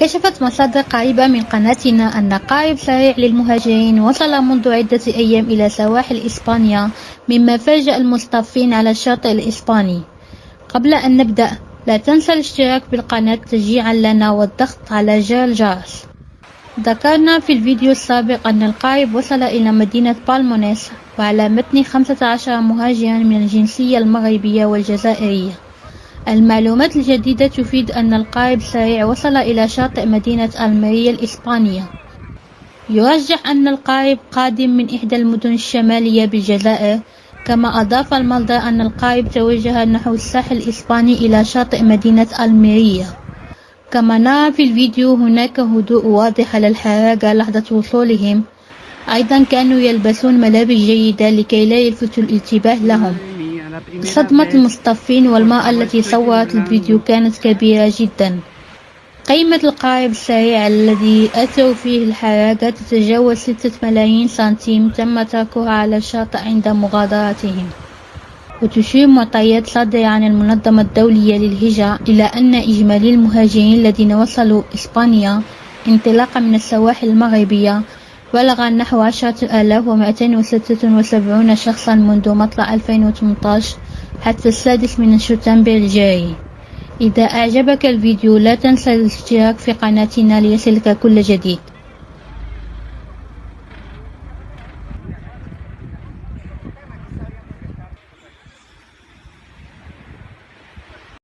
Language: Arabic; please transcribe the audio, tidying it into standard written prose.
كشفت مصادر قريبة من قناتنا أن قارب سريع للمهاجرين وصل منذ عدة أيام إلى سواحل إسبانيا، مما فاجأ المصطفين على الشاطئ الإسباني. قبل أن نبدأ، لا تنسى الاشتراك بالقناة تشجيعا لنا والضغط على زر الجرس. ذكرنا في الفيديو السابق أن القارب وصل إلى مدينة بالمونيس وعلى متن 15 مهاجرا من الجنسية المغربية والجزائرية. المعلومات الجديدة تفيد أن القارب السريع وصل إلى شاطئ مدينة ألميريا الإسبانية. يرجح أن القارب قادم من إحدى المدن الشمالية بالجزائر، كما أضاف المصدر أن القارب توجه نحو الساحل الإسباني إلى شاطئ مدينة ألميريا. كما نرى في الفيديو هناك هدوء واضح على الحراقة لحظة وصولهم. أيضا كانوا يلبسون ملابس جيدة لكي لا يلفتوا الانتباه لهم. صدمة المصطفين والمرأة التي صورت الفيديو كانت كبيرة جدا. قيمة القارب السريع الذي أثروا فيه الحراقة تتجاوز 6 ملايين سنتيم تم تركها على الشاطئ عند مغادرتهم. وتشير معطيات صادرة عن المنظمة الدولية للهجرة إلى أن إجمالي المهاجرين الذين وصلوا إسبانيا انطلاقا من السواحل المغربية بلغ نحو 10,276 شخصا منذ مطلع 2018 حتى 6 من شتنبر الجاري. إذا أعجبك الفيديو لا تنسى الاشتراك في قناتنا ليصلك كل جديد.